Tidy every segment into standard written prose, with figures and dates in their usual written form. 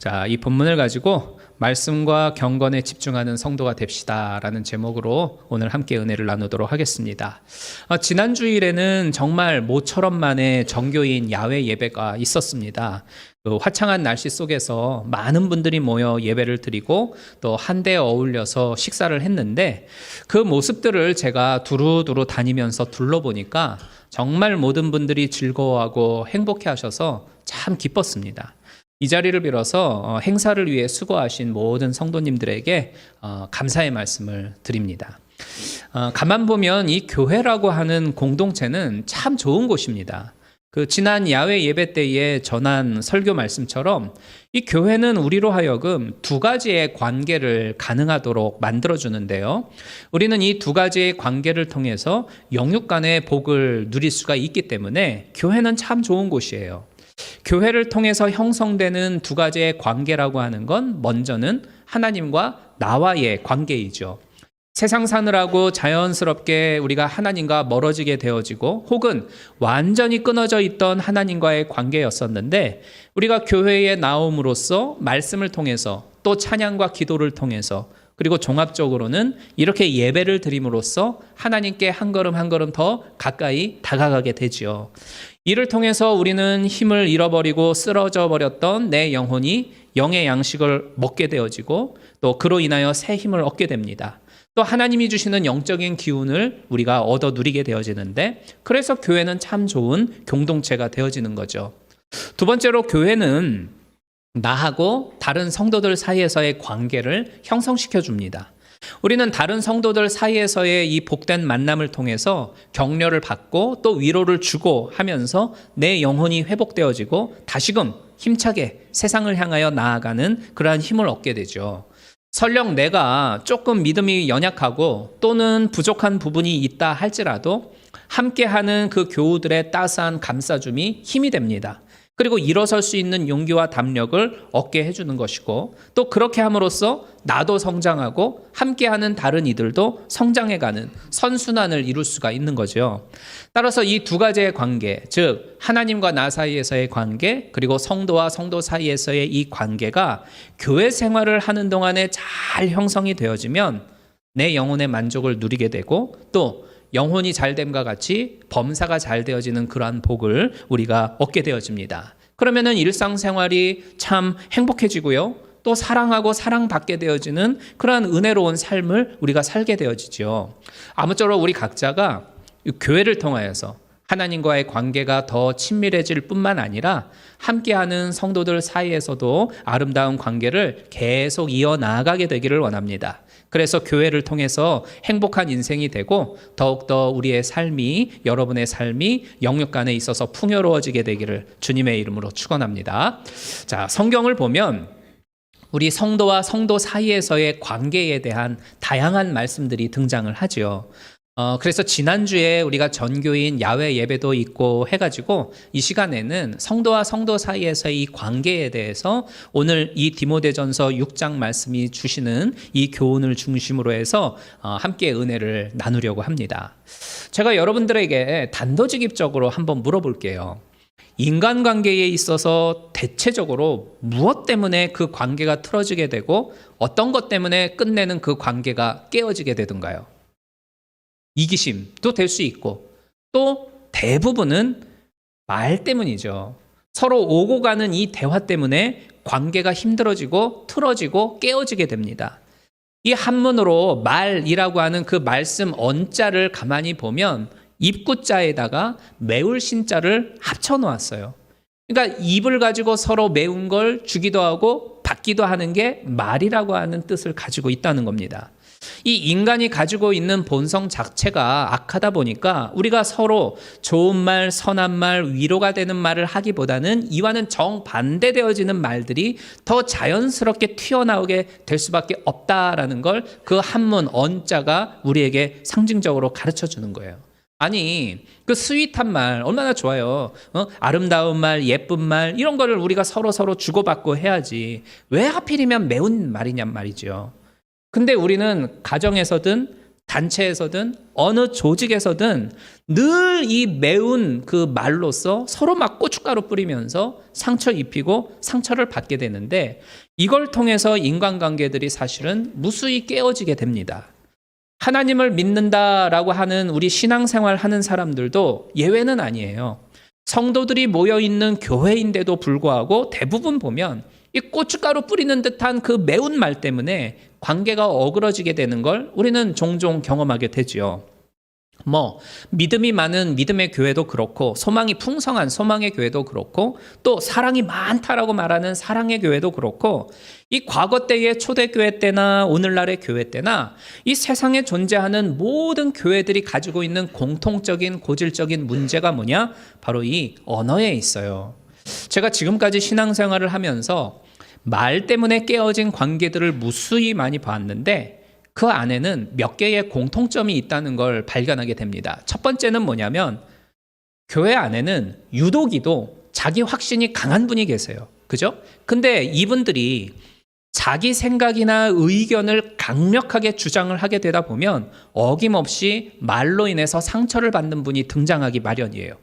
자, 이 본문을 가지고 말씀과 경건에 집중하는 성도가 됩시다라는 제목으로 오늘 함께 은혜를 나누도록 하겠습니다. 지난 주일에는 정말 모처럼 만에 정교인 야외 예배가 있었습니다. 그 화창한 날씨 속에서 많은 분들이 모여 예배를 드리고 또 한데 어울려서 식사를 했는데 그 모습들을 제가 두루두루 다니면서 둘러보니까 정말 모든 분들이 즐거워하고 행복해 하셔서 참 기뻤습니다. 이 자리를 빌어서 행사를 위해 수고하신 모든 성도님들에게 감사의 말씀을 드립니다. 가만 보면 이 교회라고 하는 공동체는 참 좋은 곳입니다. 그 지난 야외 예배 때에 전한 설교 말씀처럼 이 교회는 우리로 하여금 두 가지의 관계를 가능하도록 만들어주는데요. 우리는 이 두 가지의 관계를 통해서 영육 간의 복을 누릴 수가 있기 때문에 교회는 참 좋은 곳이에요. 교회를 통해서 형성되는 두 가지의 관계라고 하는 건 먼저는 하나님과 나와의 관계이죠. 세상 사느라고 자연스럽게 우리가 하나님과 멀어지게 되어지고 혹은 완전히 끊어져 있던 하나님과의 관계였었는데 우리가 교회에 나옴으로써 말씀을 통해서 또 찬양과 기도를 통해서 그리고 종합적으로는 이렇게 예배를 드림으로써 하나님께 한 걸음 한 걸음 더 가까이 다가가게 되지요. 이를 통해서 우리는 힘을 잃어버리고 쓰러져 버렸던 내 영혼이 영의 양식을 먹게 되어지고 또 그로 인하여 새 힘을 얻게 됩니다. 또 하나님이 주시는 영적인 기운을 우리가 얻어 누리게 되어지는데 그래서 교회는 참 좋은 공동체가 되어지는 거죠. 두 번째로 교회는 나하고 다른 성도들 사이에서의 관계를 형성시켜 줍니다. 우리는 다른 성도들 사이에서의 이 복된 만남을 통해서 격려를 받고 또 위로를 주고 하면서 내 영혼이 회복되어지고 다시금 힘차게 세상을 향하여 나아가는 그러한 힘을 얻게 되죠. 설령 내가 조금 믿음이 연약하고 또는 부족한 부분이 있다 할지라도 함께하는 그 교우들의 따스한 감싸줌이 힘이 됩니다. 그리고 일어설 수 있는 용기와 담력을 얻게 해주는 것이고 또 그렇게 함으로써 나도 성장하고 함께하는 다른 이들도 성장해가는 선순환을 이룰 수가 있는 거죠. 따라서 이 두 가지의 관계, 즉 하나님과 나 사이에서의 관계 그리고 성도와 성도 사이에서의 이 관계가 교회 생활을 하는 동안에 잘 형성이 되어지면 내 영혼의 만족을 누리게 되고 또 영혼이 잘됨과 같이 범사가 잘 되어지는 그러한 복을 우리가 얻게 되어집니다. 그러면은 일상생활이 참 행복해지고요. 또 사랑하고 사랑받게 되어지는 그러한 은혜로운 삶을 우리가 살게 되어지죠. 아무쪼록 우리 각자가 교회를 통하여서 하나님과의 관계가 더 친밀해질 뿐만 아니라 함께하는 성도들 사이에서도 아름다운 관계를 계속 이어나가게 되기를 원합니다. 그래서 교회를 통해서 행복한 인생이 되고 더욱더 우리의 삶이 여러분의 삶이 영육 간에 있어서 풍요로워지게 되기를 주님의 이름으로 축원합니다. 자, 성경을 보면 우리 성도와 성도 사이에서의 관계에 대한 다양한 말씀들이 등장을 하지요. 그래서 지난주에 우리가 전교인 야외 예배도 있고 해가지고 이 시간에는 성도와 성도 사이에서의 이 관계에 대해서 오늘 이 디모데전서 6장 말씀이 주시는 이 교훈을 중심으로 해서 함께 은혜를 나누려고 합니다. 제가 여러분들에게 단도직입적으로 한번 물어볼게요. 인간관계에 있어서 대체적으로 무엇 때문에 그 관계가 틀어지게 되고 어떤 것 때문에 끝내는 그 관계가 깨어지게 되던가요? 이기심도 될 수 있고 또 대부분은 말 때문이죠. 서로 오고 가는 이 대화 때문에 관계가 힘들어지고 틀어지고 깨어지게 됩니다. 이 한문으로 말이라고 하는 그 말씀 언자를 가만히 보면 입구자에다가 매울 신자를 합쳐 놓았어요. 그러니까 입을 가지고 서로 매운 걸 주기도 하고 받기도 하는 게 말이라고 하는 뜻을 가지고 있다는 겁니다. 이 인간이 가지고 있는 본성 자체가 악하다 보니까 우리가 서로 좋은 말, 선한 말, 위로가 되는 말을 하기보다는 이와는 정반대되어지는 말들이 더 자연스럽게 튀어나오게 될 수밖에 없다라는 걸 그 한문 언자가 우리에게 상징적으로 가르쳐 주는 거예요. 아니, 그 스윗한 말 얼마나 좋아요. 아름다운 말, 예쁜 말 이런 거를 우리가 서로 주고받고 해야지. 왜 하필이면 매운 말이냔 말이죠. 근데 우리는 가정에서든 단체에서든 어느 조직에서든 늘 이 매운 그 말로써 서로 막 고춧가루 뿌리면서 상처 입히고 상처를 받게 되는데 이걸 통해서 인간관계들이 사실은 무수히 깨어지게 됩니다. 하나님을 믿는다라고 하는 우리 신앙생활 하는 사람들도 예외는 아니에요. 성도들이 모여있는 교회인데도 불구하고 대부분 보면 이 고춧가루 뿌리는 듯한 그 매운 말 때문에 관계가 어그러지게 되는 걸 우리는 종종 경험하게 되죠. 믿음이 많은 믿음의 교회도 그렇고, 소망이 풍성한 소망의 교회도 그렇고, 또 사랑이 많다라고 말하는 사랑의 교회도 그렇고, 이 과거 때의 초대교회 때나 오늘날의 교회 때나 이 세상에 존재하는 모든 교회들이 가지고 있는 공통적인 고질적인 문제가 뭐냐? 바로 이 언어에 있어요. 제가 지금까지 신앙생활을 하면서 말 때문에 깨어진 관계들을 무수히 많이 봤는데 그 안에는 몇 개의 공통점이 있다는 걸 발견하게 됩니다. 첫 번째는 뭐냐면 교회 안에는 유독이도 자기 확신이 강한 분이 계세요. 그죠? 근데 이분들이 자기 생각이나 의견을 강력하게 주장을 하게 되다 보면 어김없이 말로 인해서 상처를 받는 분이 등장하기 마련이에요.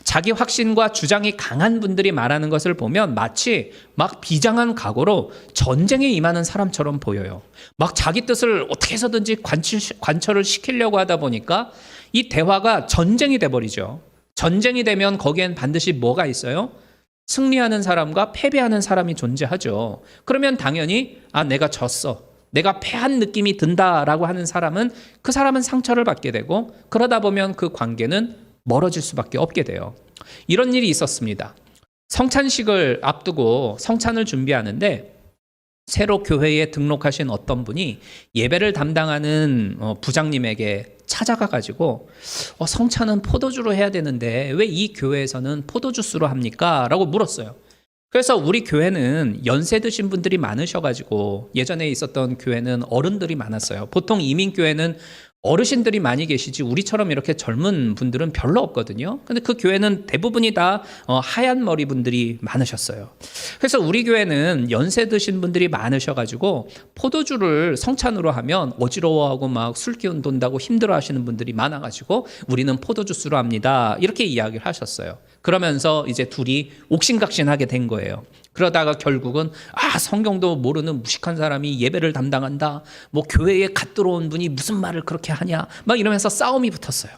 자기 확신과 주장이 강한 분들이 말하는 것을 보면 마치 막 비장한 각오로 전쟁에 임하는 사람처럼 보여요. 막 자기 뜻을 어떻게 해서든지 관철을 시키려고 하다 보니까 이 대화가 전쟁이 돼버리죠. 전쟁이 되면 거기엔 반드시 뭐가 있어요? 승리하는 사람과 패배하는 사람이 존재하죠. 그러면 당연히 내가 졌어, 내가 패한 느낌이 든다라고 하는 사람은 그 사람은 상처를 받게 되고 그러다 보면 그 관계는 멀어질 수밖에 없게 돼요. 이런 일이 있었습니다. 성찬식을 앞두고 성찬을 준비하는데 새로 교회에 등록하신 어떤 분이 예배를 담당하는 부장님에게 찾아가 가지고 성찬은 포도주로 해야 되는데 왜 이 교회에서는 포도주스로 합니까? 라고 물었어요. 그래서 우리 교회는 연세 드신 분들이 많으셔가지고 예전에 있었던 교회는 어른들이 많았어요. 보통 이민교회는 어르신들이 많이 계시지 우리처럼 이렇게 젊은 분들은 별로 없거든요. 근데 그 교회는 대부분이 다 하얀 머리 분들이 많으셨어요. 그래서 우리 교회는 연세 드신 분들이 많으셔가지고 포도주를 성찬으로 하면 어지러워하고 막 술기운 돈다고 힘들어하시는 분들이 많아가지고 우리는 포도주스로 합니다. 이렇게 이야기를 하셨어요. 그러면서 이제 둘이 옥신각신하게 된 거예요. 그러다가 결국은 성경도 모르는 무식한 사람이 예배를 담당한다. 교회에 갓 들어온 분이 무슨 말을 그렇게 하냐. 막 이러면서 싸움이 붙었어요.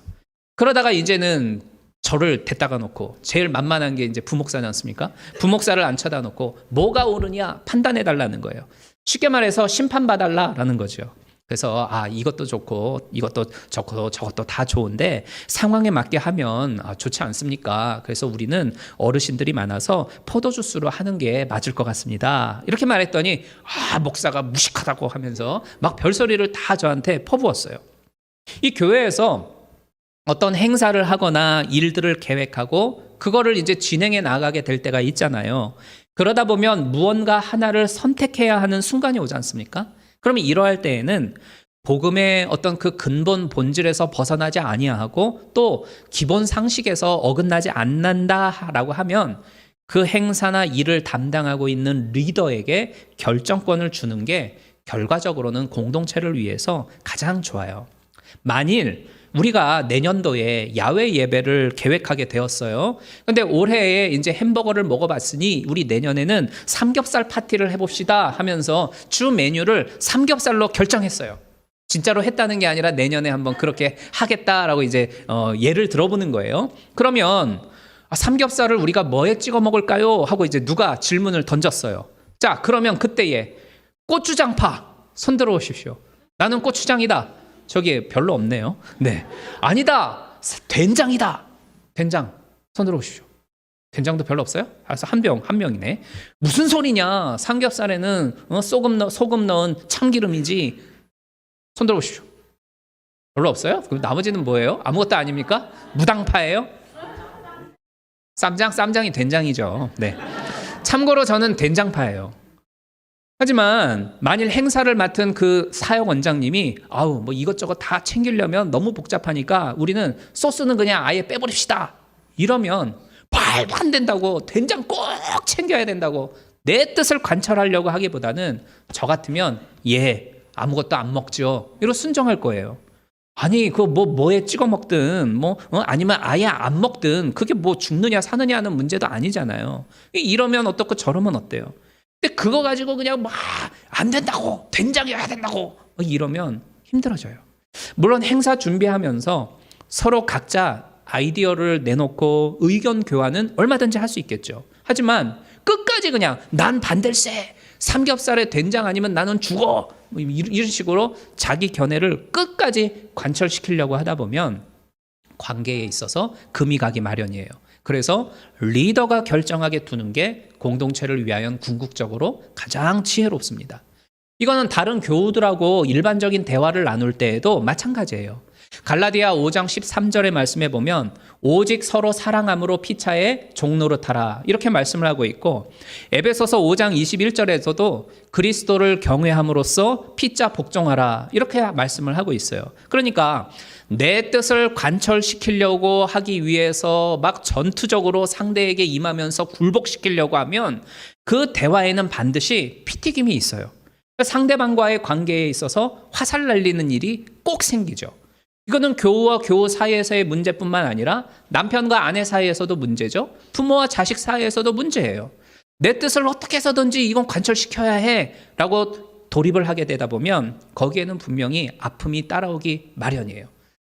그러다가 이제는 저를 데다가 놓고 제일 만만한 게 이제 부목사지 않습니까? 부목사를 앉혀다 놓고 뭐가 옳으냐 판단해 달라는 거예요. 쉽게 말해서 심판받아달라는 거죠. 그래서 이것도 좋고 이것도 좋고 저것도 다 좋은데 상황에 맞게 하면 좋지 않습니까? 그래서 우리는 어르신들이 많아서 포도주스로 하는 게 맞을 것 같습니다. 이렇게 말했더니 목사가 무식하다고 하면서 막 별소리를 다 저한테 퍼부었어요. 이 교회에서 어떤 행사를 하거나 일들을 계획하고 그거를 이제 진행해 나가게 될 때가 있잖아요. 그러다 보면 무언가 하나를 선택해야 하는 순간이 오지 않습니까? 그러면 이러할 때에는 복음의 어떤 그 근본 본질에서 벗어나지 아니하고 또 기본 상식에서 어긋나지 않는다라고 하면 그 행사나 일을 담당하고 있는 리더에게 결정권을 주는 게 결과적으로는 공동체를 위해서 가장 좋아요. 만일 우리가 내년도에 야외 예배를 계획하게 되었어요. 근데 올해에 이제 햄버거를 먹어봤으니 우리 내년에는 삼겹살 파티를 해봅시다 하면서 주 메뉴를 삼겹살로 결정했어요. 진짜로 했다는 게 아니라 내년에 한번 그렇게 하겠다라고 이제 예를 들어보는 거예요. 그러면 삼겹살을 우리가 뭐에 찍어 먹을까요? 하고 이제 누가 질문을 던졌어요. 자, 그러면 그때에 고추장파 손 들어 오십시오. 나는 고추장이다. 저기 별로 없네요. 네. 아니다. 된장이다. 된장. 손 들어 오십시오. 된장도 별로 없어요? 알았어. 한 명이네. 무슨 소리냐. 삼겹살에는 소금 넣은 참기름이지. 손 들어 오십시오. 별로 없어요? 그럼 나머지는 뭐예요? 아무것도 아닙니까? 무당파예요? 쌈장이 된장이죠. 네. 참고로 저는 된장파예요. 하지만 만일 행사를 맡은 그 사역 원장님이 이것저것 다 챙기려면 너무 복잡하니까 우리는 소스는 그냥 아예 빼버립시다. 이러면 말도 안 된다고, 된장 꼭 챙겨야 된다고 내 뜻을 관철하려고 하기보다는 저 같으면 아무것도 안 먹죠. 이러 순정할 거예요. 아니, 그 뭐에 찍어 먹든, 아니면 아예 안 먹든, 그게 뭐 죽느냐 사느냐 하는 문제도 아니잖아요. 이러면 어떻고 저러면 어때요? 근데 그거 가지고 그냥 막 안 된다고, 된장이어야 된다고, 이러면 힘들어져요. 물론 행사 준비하면서 서로 각자 아이디어를 내놓고 의견 교환은 얼마든지 할 수 있겠죠. 하지만 끝까지 그냥 난 반댈세, 삼겹살에 된장 아니면 나는 죽어, 이런 식으로 자기 견해를 끝까지 관철시키려고 하다 보면 관계에 있어서 금이 가기 마련이에요. 그래서 리더가 결정하게 두는 게 공동체를 위하여 궁극적으로 가장 지혜롭습니다. 이거는 다른 교우들하고 일반적인 대화를 나눌 때에도 마찬가지예요. 갈라디아 5장 13절의 말씀에 보면 오직 서로 사랑함으로 피차에 종노릇하라, 이렇게 말씀을 하고 있고, 에베소서 5장 21절에서도 그리스도를 경외함으로써 피차 복종하라, 이렇게 말씀을 하고 있어요. 그러니까 내 뜻을 관철시키려고 하기 위해서 막 전투적으로 상대에게 임하면서 굴복시키려고 하면 그 대화에는 반드시 피튀김이 있어요. 상대방과의 관계에 있어서 화살 날리는 일이 꼭 생기죠. 이거는 교우와 교우 사이에서의 문제뿐만 아니라 남편과 아내 사이에서도 문제죠. 부모와 자식 사이에서도 문제예요. 내 뜻을 어떻게 해서든지 이건 관철시켜야 해 라고 돌입을 하게 되다 보면 거기에는 분명히 아픔이 따라오기 마련이에요.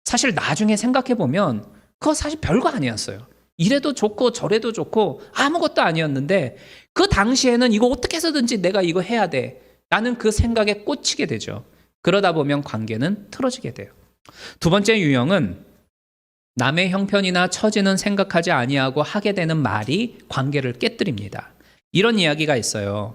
사실 나중에 생각해보면 그거 사실 별거 아니었어요. 이래도 좋고 저래도 좋고 아무것도 아니었는데 그 당시에는 이거 어떻게 해서든지 내가 이거 해야 돼 라는 그 생각에 꽂히게 되죠. 그러다 보면 관계는 틀어지게 돼요. 두 번째 유형은 남의 형편이나 처지는 생각하지 아니하고 하게 되는 말이 관계를 깨뜨립니다. 이런 이야기가 있어요.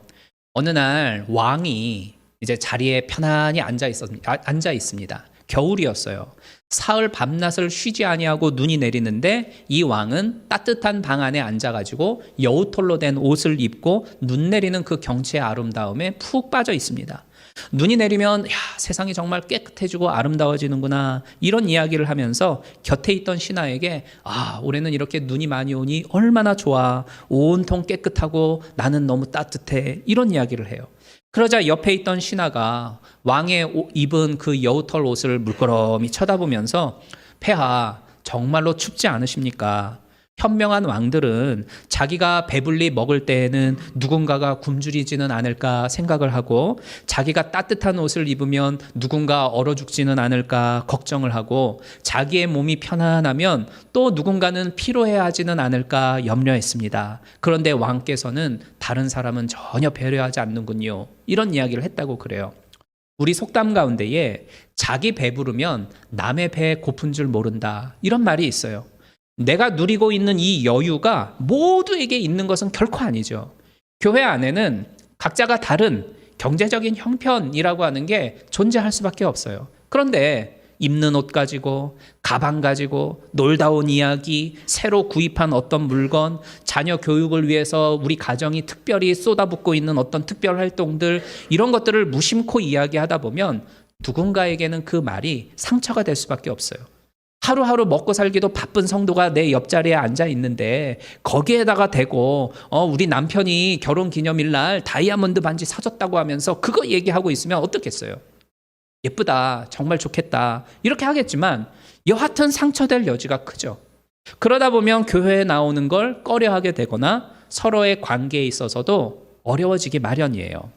어느 날 왕이 이제 자리에 편안히 앉아 있습니다. 겨울이었어요. 사흘 밤낮을 쉬지 아니하고 눈이 내리는데 이 왕은 따뜻한 방 안에 앉아가지고 여우털로 된 옷을 입고 눈 내리는 그 경치의 아름다움에 푹 빠져 있습니다. 눈이 내리면 세상이 정말 깨끗해지고 아름다워지는구나, 이런 이야기를 하면서 곁에 있던 신하에게 올해는 이렇게 눈이 많이 오니 얼마나 좋아, 온통 깨끗하고 나는 너무 따뜻해, 이런 이야기를 해요. 그러자 옆에 있던 신하가 왕의 입은 그 여우털 옷을 물끄러미 쳐다보면서 폐하, 정말로 춥지 않으십니까? 현명한 왕들은 자기가 배불리 먹을 때에는 누군가가 굶주리지는 않을까 생각을 하고, 자기가 따뜻한 옷을 입으면 누군가 얼어 죽지는 않을까 걱정을 하고, 자기의 몸이 편안하면 또 누군가는 피로해하지는 않을까 염려했습니다. 그런데 왕께서는 다른 사람은 전혀 배려하지 않는군요, 이런 이야기를 했다고 그래요. 우리 속담 가운데에 자기 배부르면 남의 배 고픈 줄 모른다, 이런 말이 있어요. 내가 누리고 있는 이 여유가 모두에게 있는 것은 결코 아니죠. 교회 안에는 각자가 다른 경제적인 형편이라고 하는 게 존재할 수밖에 없어요. 그런데 입는 옷 가지고, 가방 가지고, 놀다 온 이야기, 새로 구입한 어떤 물건, 자녀 교육을 위해서 우리 가정이 특별히 쏟아붓고 있는 어떤 특별 활동들, 이런 것들을 무심코 이야기하다 보면 누군가에게는 그 말이 상처가 될 수밖에 없어요. 하루하루 먹고 살기도 바쁜 성도가 내 옆자리에 앉아 있는데 거기에다가 대고 우리 남편이 결혼기념일날 다이아몬드 반지 사줬다고 하면서 그거 얘기하고 있으면 어떻겠어요? 예쁘다, 정말 좋겠다, 이렇게 하겠지만 여하튼 상처될 여지가 크죠. 그러다 보면 교회에 나오는 걸 꺼려하게 되거나 서로의 관계에 있어서도 어려워지기 마련이에요.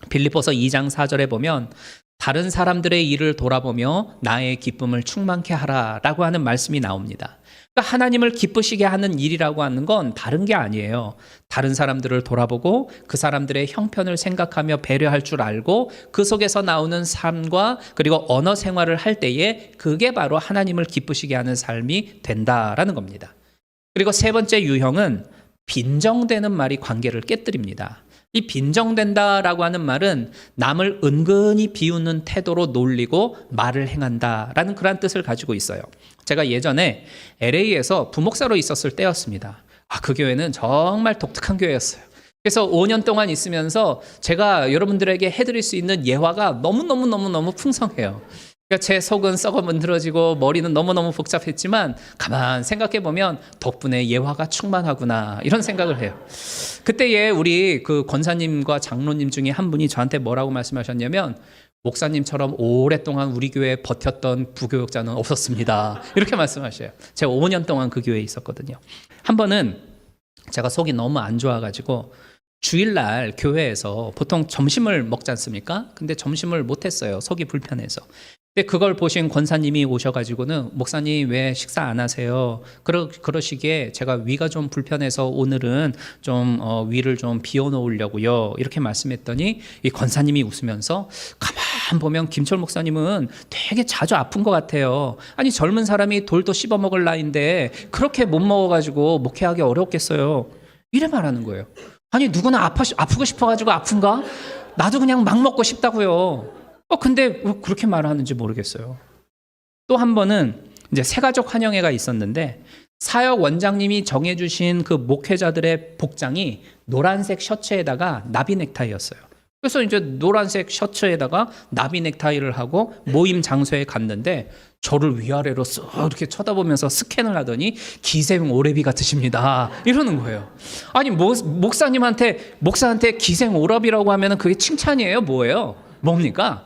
빌립보서 2장 4절에 보면 다른 사람들의 일을 돌아보며 나의 기쁨을 충만케 하라라고 하는 말씀이 나옵니다. 그러니까 하나님을 기쁘시게 하는 일이라고 하는 건 다른 게 아니에요. 다른 사람들을 돌아보고 그 사람들의 형편을 생각하며 배려할 줄 알고 그 속에서 나오는 삶과 그리고 언어 생활을 할 때에 그게 바로 하나님을 기쁘시게 하는 삶이 된다라는 겁니다. 그리고 세 번째 유형은 빈정대는 말이 관계를 깨뜨립니다. 이 빈정된다라고 하는 말은 남을 은근히 비웃는 태도로 놀리고 말을 행한다라는 그런 뜻을 가지고 있어요. 제가 예전에 LA에서 부목사로 있었을 때였습니다. 그 교회는 정말 독특한 교회였어요. 그래서 5년 동안 있으면서 제가 여러분들에게 해드릴 수 있는 예화가 너무너무 풍성해요. 그러니까 제 속은 썩어 문드러지고 머리는 너무너무 복잡했지만 가만 생각해보면 덕분에 예화가 충만하구나, 이런 생각을 해요. 그때에 우리 그 권사님과 장로님 중에 한 분이 저한테 뭐라고 말씀하셨냐면, 목사님처럼 오랫동안 우리 교회에 버텼던 부교육자는 없었습니다. 이렇게 말씀하셔요. 제가 5년 동안 그 교회에 있었거든요. 한 번은 제가 속이 너무 안 좋아가지고 주일날 교회에서 보통 점심을 먹지 않습니까? 근데 점심을 못했어요. 속이 불편해서. 근데 그걸 보신 권사님이 오셔가지고는 목사님 왜 식사 안 하세요? 그러시기에 제가 위가 좀 불편해서 오늘은 좀 위를 좀 비워놓으려고요. 이렇게 말씀했더니 이 권사님이 웃으면서 가만 보면 김철 목사님은 되게 자주 아픈 것 같아요. 아니 젊은 사람이 돌도 씹어 먹을 나이인데 그렇게 못 먹어가지고 목회하기 어렵겠어요. 이래 말하는 거예요. 아니 누구나 아프고 싶어가지고 아픈가? 나도 그냥 막 먹고 싶다고요. 근데 왜 그렇게 말하는지 모르겠어요. 또 한 번은 이제 새가족 환영회가 있었는데 사역 원장님이 정해주신 그 목회자들의 복장이 노란색 셔츠에다가 나비 넥타이였어요. 그래서 이제 노란색 셔츠에다가 나비 넥타이를 하고 모임 장소에 갔는데 저를 위아래로 쓱 이렇게 쳐다보면서 스캔을 하더니 기생 오래비 같으십니다. 이러는 거예요. 아니 목사한테 기생 오라비라고 하면은 그게 칭찬이에요? 뭐예요? 뭡니까?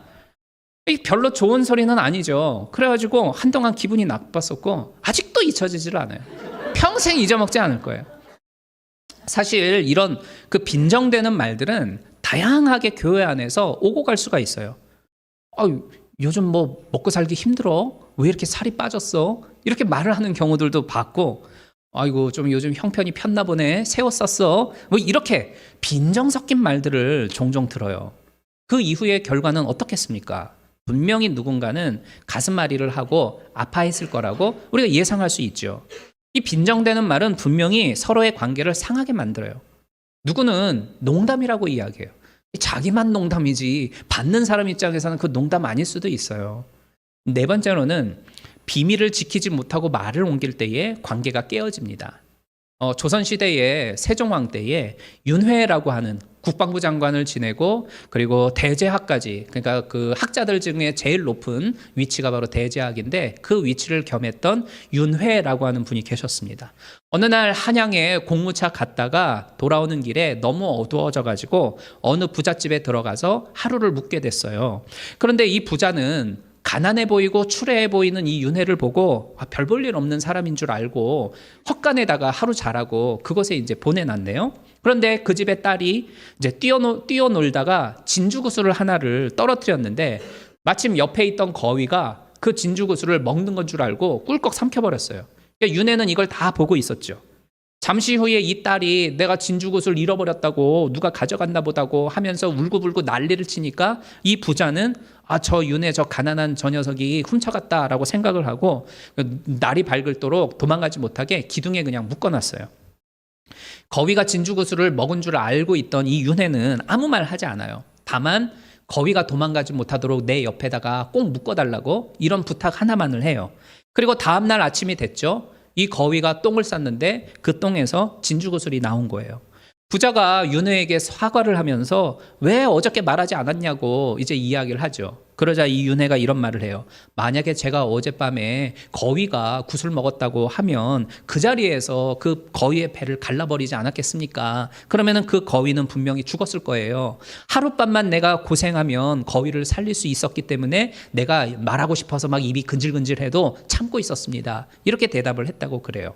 별로 좋은 소리는 아니죠. 그래가지고 한동안 기분이 나빴었고 아직도 잊혀지질 않아요. 평생 잊어먹지 않을 거예요. 사실 이런 그 빈정되는 말들은 다양하게 교회 안에서 오고 갈 수가 있어요. 요즘 뭐 먹고 살기 힘들어? 왜 이렇게 살이 빠졌어? 이렇게 말을 하는 경우들도 봤고, 아이고 좀 요즘 형편이 폈나 보네. 새 옷 샀어. 뭐 이렇게 빈정 섞인 말들을 종종 들어요. 그 이후의 결과는 어떻겠습니까? 분명히 누군가는 가슴앓이를 하고 아파했을 거라고 우리가 예상할 수 있죠. 이 빈정대는 말은 분명히 서로의 관계를 상하게 만들어요. 누구는 농담이라고 이야기해요. 자기만 농담이지 받는 사람 입장에서는 그 농담 아닐 수도 있어요. 네 번째로는 비밀을 지키지 못하고 말을 옮길 때에 관계가 깨어집니다. 조선시대의 세종왕 때에 윤회라고 하는 국방부 장관을 지내고 그리고 대제학까지, 그러니까 그 학자들 중에 제일 높은 위치가 바로 대제학인데 그 위치를 겸했던 윤회라고 하는 분이 계셨습니다. 어느 날 한양에 공무차 갔다가 돌아오는 길에 너무 어두워져 가지고 어느 부잣집에 들어가서 하루를 묵게 됐어요. 그런데 이 부자는 가난해 보이고 추레해 보이는 이 윤회를 보고 별 볼 일 없는 사람인 줄 알고 헛간에다가 하루 자라고 그곳에 이제 보내놨네요. 그런데 그 집의 딸이 이제 뛰어놀다가 진주구슬을 하나를 떨어뜨렸는데 마침 옆에 있던 거위가 그 진주구슬을 먹는 건 줄 알고 꿀꺽 삼켜버렸어요. 그러니까 윤회는 이걸 다 보고 있었죠. 잠시 후에 이 딸이 내가 진주구슬 잃어버렸다고 누가 가져갔나 보다고 하면서 울고불고 난리를 치니까 이 부자는 저 윤회 저 가난한 저 녀석이 훔쳐갔다라고 생각을 하고 날이 밝을도록 도망가지 못하게 기둥에 그냥 묶어놨어요. 거위가 진주구슬을 먹은 줄 알고 있던 이 윤회는 아무 말 하지 않아요. 다만 거위가 도망가지 못하도록 내 옆에다가 꼭 묶어달라고 이런 부탁 하나만을 해요. 그리고 다음날 아침이 됐죠. 이 거위가 똥을 쌌는데 그 똥에서 진주구슬이 나온 거예요. 부자가 윤회에게 사과를 하면서 왜 어저께 말하지 않았냐고 이제 이야기를 하죠. 그러자 이 윤회가 이런 말을 해요. 만약에 제가 어젯밤에 거위가 구슬 먹었다고 하면 그 자리에서 그 거위의 배를 갈라버리지 않았겠습니까? 그러면은 그 거위는 분명히 죽었을 거예요. 하룻밤만 내가 고생하면 거위를 살릴 수 있었기 때문에 내가 말하고 싶어서 막 입이 근질근질해도 참고 있었습니다. 이렇게 대답을 했다고 그래요.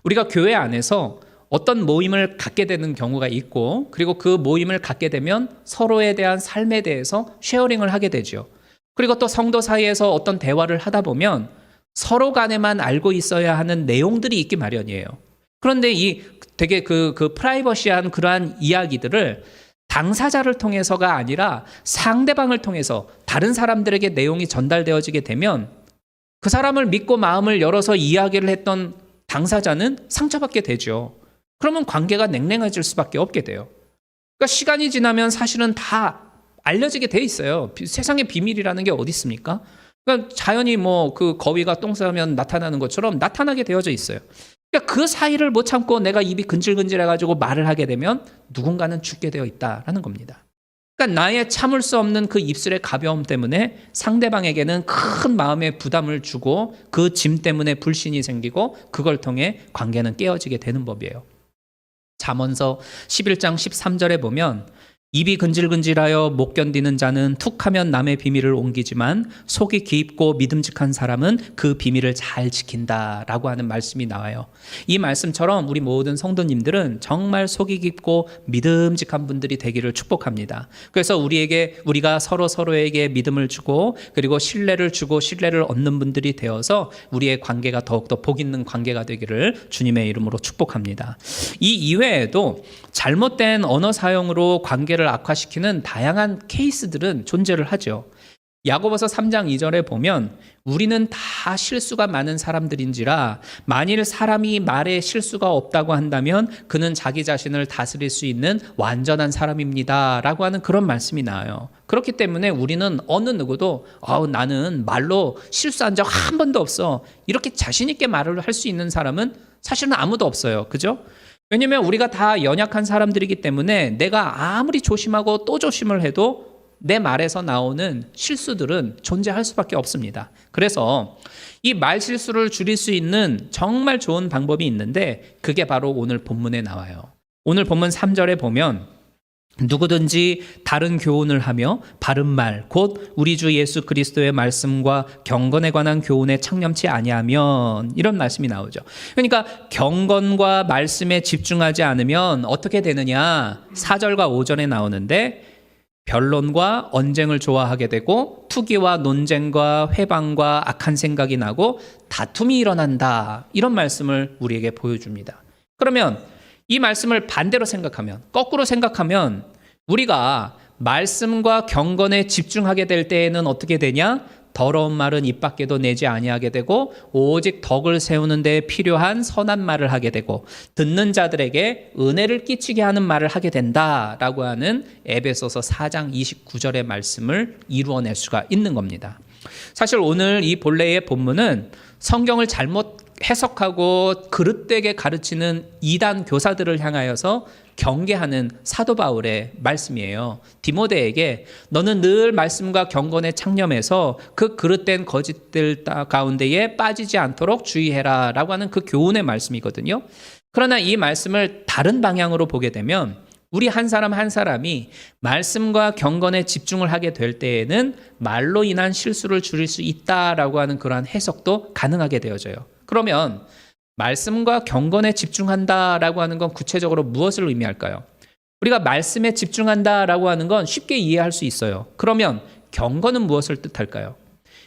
우리가 교회 안에서 어떤 모임을 갖게 되는 경우가 있고 그리고 그 모임을 갖게 되면 서로에 대한 삶에 대해서 쉐어링을 하게 되죠. 그리고 또 성도 사이에서 어떤 대화를 하다 보면 서로 간에만 알고 있어야 하는 내용들이 있기 마련이에요. 그런데 이 되게 그 프라이버시한 그러한 이야기들을 당사자를 통해서가 아니라 상대방을 통해서 다른 사람들에게 내용이 전달되어지게 되면 그 사람을 믿고 마음을 열어서 이야기를 했던 당사자는 상처받게 되죠. 그러면 관계가 냉랭해질 수밖에 없게 돼요. 그러니까 시간이 지나면 사실은 다 알려지게 돼 있어요. 세상에 비밀이라는 게 어디 있습니까? 그러니까 자연히 뭐 그 거위가 똥 싸면 나타나는 것처럼 나타나게 되어져 있어요. 그러니까 그 사이를 못 참고 내가 입이 근질근질해가지고 말을 하게 되면 누군가는 죽게 되어 있다라는 겁니다. 그러니까 나의 참을 수 없는 그 입술의 가벼움 때문에 상대방에게는 큰 마음의 부담을 주고 그 짐 때문에 불신이 생기고 그걸 통해 관계는 깨어지게 되는 법이에요. 잠언서 11장 13절에 보면 입이 근질근질하여 못 견디는 자는 툭하면 남의 비밀을 옮기지만 속이 깊고 믿음직한 사람은 그 비밀을 잘 지킨다라고 하는 말씀이 나와요. 이 말씀처럼 우리 모든 성도님들은 정말 속이 깊고 믿음직한 분들이 되기를 축복합니다. 그래서 우리가 서로에게 믿음을 주고 그리고 신뢰를 주고 신뢰를 얻는 분들이 되어서 우리의 관계가 더욱더 복 있는 관계가 되기를 주님의 이름으로 축복합니다. 이 이외에도 잘못된 언어 사용으로 관계를 악화시키는 다양한 케이스들은 존재를 하죠. 야고보서 3장 2절에 보면 우리는 다 실수가 많은 사람들인지라 만일 사람이 말에 실수가 없다고 한다면 그는 자기 자신을 다스릴 수 있는 완전한 사람입니다 라고 하는 그런 말씀이 나와요. 그렇기 때문에 우리는 어느 누구도 나는 말로 실수한 적 한 번도 없어 이렇게 자신 있게 말을 할 수 있는 사람은 사실은 아무도 없어요. 그죠? 왜냐하면 우리가 다 연약한 사람들이기 때문에 내가 아무리 조심하고 또 조심을 해도 내 말에서 나오는 실수들은 존재할 수밖에 없습니다. 그래서 이 말 실수를 줄일 수 있는 정말 좋은 방법이 있는데 그게 바로 오늘 본문에 나와요. 오늘 본문 3절에 보면 누구든지 다른 교훈을 하며 바른 말 곧 우리 주 예수 그리스도의 말씀과 경건에 관한 교훈에 창념치 아니하면 이런 말씀이 나오죠. 그러니까 경건과 말씀에 집중하지 않으면 어떻게 되느냐 4절과 5절에 나오는데 변론과 언쟁을 좋아하게 되고 투기와 논쟁과 회방과 악한 생각이 나고 다툼이 일어난다 이런 말씀을 우리에게 보여줍니다. 그러면 이 말씀을 반대로 생각하면 거꾸로 생각하면 우리가 말씀과 경건에 집중하게 될 때에는 어떻게 되냐? 더러운 말은 입 밖에도 내지 아니하게 되고 오직 덕을 세우는 데 필요한 선한 말을 하게 되고 듣는 자들에게 은혜를 끼치게 하는 말을 하게 된다라고 하는 에베소서 4장 29절의 말씀을 이루어낼 수가 있는 겁니다. 사실 오늘 이 본래의 본문은 성경을 잘못 해석하고 그릇되게 가르치는 이단 교사들을 향하여서 경계하는 사도 바울의 말씀이에요. 디모데에게 너는 늘 말씀과 경건에 창념해서 그 그릇된 거짓들 가운데에 빠지지 않도록 주의해라 라고 하는 그 교훈의 말씀이거든요. 그러나 이 말씀을 다른 방향으로 보게 되면 우리 한 사람 한 사람이 말씀과 경건에 집중을 하게 될 때에는 말로 인한 실수를 줄일 수 있다라고 하는 그러한 해석도 가능하게 되어져요. 그러면 말씀과 경건에 집중한다라고 하는 건 구체적으로 무엇을 의미할까요? 우리가 말씀에 집중한다라고 하는 건 쉽게 이해할 수 있어요. 그러면 경건은 무엇을 뜻할까요?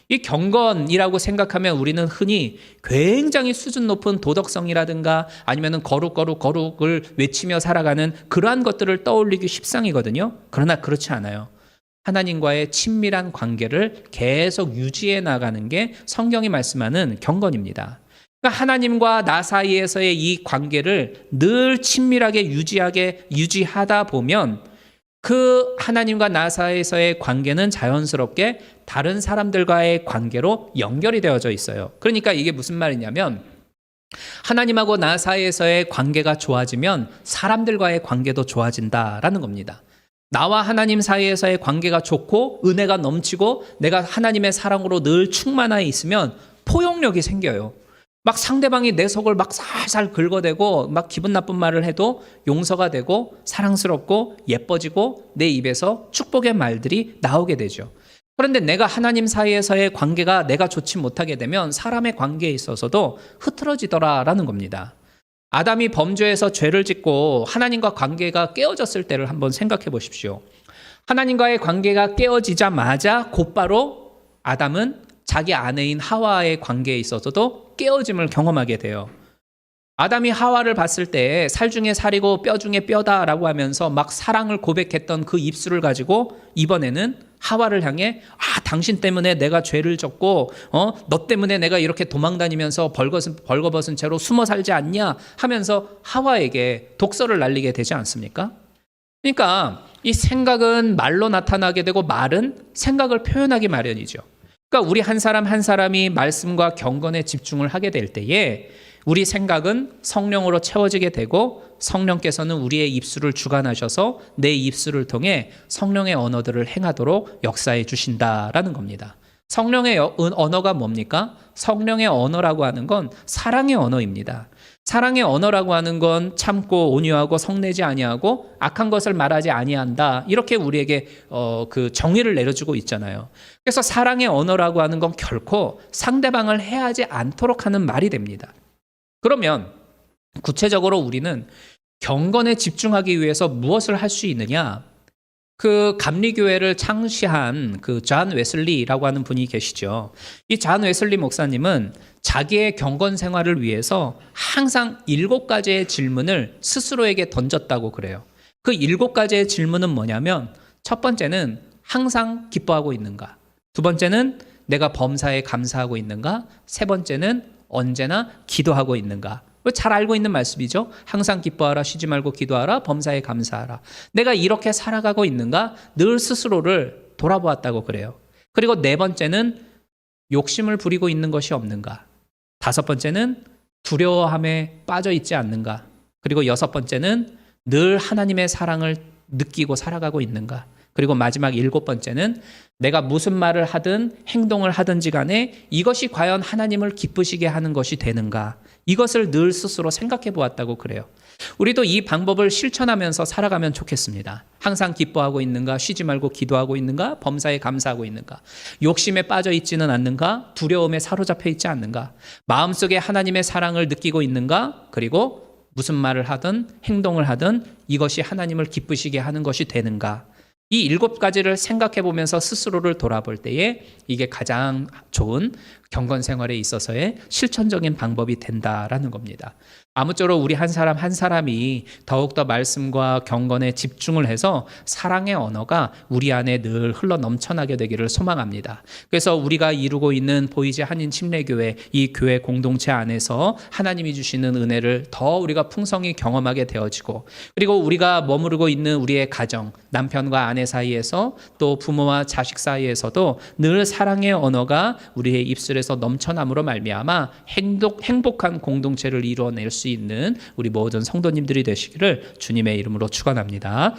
이 경건이라고 생각하면 우리는 흔히 굉장히 수준 높은 도덕성이라든가 아니면 거룩을 외치며 살아가는 그러한 것들을 떠올리기 십상이거든요. 그러나 그렇지 않아요. 하나님과의 친밀한 관계를 계속 유지해 나가는 게 성경이 말씀하는 경건입니다. 그러니까 하나님과 나 사이에서의 이 관계를 늘 친밀하게 유지하다 보면 그 하나님과 나 사이에서의 관계는 자연스럽게 다른 사람들과의 관계로 연결이 되어져 있어요. 그러니까 이게 무슨 말이냐면 하나님하고 나 사이에서의 관계가 좋아지면 사람들과의 관계도 좋아진다라는 겁니다. 나와 하나님 사이에서의 관계가 좋고 은혜가 넘치고 내가 하나님의 사랑으로 늘 충만하여 있으면 포용력이 생겨요. 막 상대방이 내 속을 막 살살 긁어대고 막 기분 나쁜 말을 해도 용서가 되고 사랑스럽고 예뻐지고 내 입에서 축복의 말들이 나오게 되죠. 그런데 내가 하나님 사이에서의 관계가 내가 좋지 못하게 되면 사람의 관계에 있어서도 흐트러지더라라는 겁니다. 아담이 범죄해서 죄를 짓고 하나님과 관계가 깨어졌을 때를 한번 생각해 보십시오. 하나님과의 관계가 깨어지자마자 곧바로 아담은 자기 아내인 하와의 관계에 있어서도 깨어짐을 경험하게 돼요. 아담이 하와를 봤을 때 살 중에 살이고 뼈 중에 뼈다라고 하면서 막 사랑을 고백했던 그 입술을 가지고 이번에는 하와를 향해 당신 때문에 내가 죄를 졌고 너 때문에 내가 이렇게 도망다니면서 벌거벗은 채로 숨어 살지 않냐 하면서 하와에게 독설을 날리게 되지 않습니까? 그러니까 이 생각은 말로 나타나게 되고 말은 생각을 표현하기 마련이죠. 그러니까 우리 한 사람 한 사람이 말씀과 경건에 집중을 하게 될 때에 우리 생각은 성령으로 채워지게 되고 성령께서는 우리의 입술을 주관하셔서 내 입술을 통해 성령의 언어들을 행하도록 역사해 주신다라는 겁니다. 성령의 언어가 뭡니까? 성령의 언어라고 하는 건 사랑의 언어입니다. 사랑의 언어라고 하는 건 참고 온유하고 성내지 아니하고 악한 것을 말하지 아니한다. 이렇게 우리에게 그 정의를 내려주고 있잖아요. 그래서 사랑의 언어라고 하는 건 결코 상대방을 해하지 않도록 하는 말이 됩니다. 그러면 구체적으로 우리는 경건에 집중하기 위해서 무엇을 할 수 있느냐? 그 감리교회를 창시한 그 존 웨슬리라고 하는 분이 계시죠. 이 존 웨슬리 목사님은 자기의 경건 생활을 위해서 항상 7가지의 질문을 스스로에게 던졌다고 그래요. 그 7가지의 질문은 뭐냐면, 첫 번째는 항상 기뻐하고 있는가? 두 번째는 내가 범사에 감사하고 있는가? 세 번째는 언제나 기도하고 있는가? 잘 알고 있는 말씀이죠. 항상 기뻐하라, 쉬지 말고 기도하라, 범사에 감사하라. 내가 이렇게 살아가고 있는가? 늘 스스로를 돌아보았다고 그래요. 그리고 네 번째는 욕심을 부리고 있는 것이 없는가? 다섯 번째는 두려워함에 빠져 있지 않는가? 그리고 여섯 번째는 늘 하나님의 사랑을 느끼고 살아가고 있는가? 그리고 마지막 7번째는 내가 무슨 말을 하든 행동을 하든지 간에 이것이 과연 하나님을 기쁘시게 하는 것이 되는가? 이것을 늘 스스로 생각해 보았다고 그래요. 우리도 이 방법을 실천하면서 살아가면 좋겠습니다. 항상 기뻐하고 있는가? 쉬지 말고 기도하고 있는가? 범사에 감사하고 있는가? 욕심에 빠져 있지는 않는가? 두려움에 사로잡혀 있지 않는가? 마음속에 하나님의 사랑을 느끼고 있는가? 그리고 무슨 말을 하든 행동을 하든 이것이 하나님을 기쁘시게 하는 것이 되는가? 이 7가지를 생각해 보면서 스스로를 돌아볼 때에 이게 가장 좋은 경건 생활에 있어서의 실천적인 방법이 된다라는 겁니다. 아무쪼록 우리 한 사람 한 사람이 더욱더 말씀과 경건에 집중을 해서 사랑의 언어가 우리 안에 늘 흘러 넘쳐나게 되기를 소망합니다. 그래서 우리가 이루고 있는 보이지 한인 침례교회, 이 교회 공동체 안에서 하나님이 주시는 은혜를 더 우리가 풍성히 경험하게 되어지고, 그리고 우리가 머무르고 있는 우리의 가정, 남편과 아내 사이에서 또 부모와 자식 사이에서도 늘 사랑의 언어가 우리의 입술에서 넘쳐남으로 말미암아 행복한 공동체를 이루어낼 수 있는 우리 모든 성도님들이 되시기를 주님의 이름으로 축원합니다.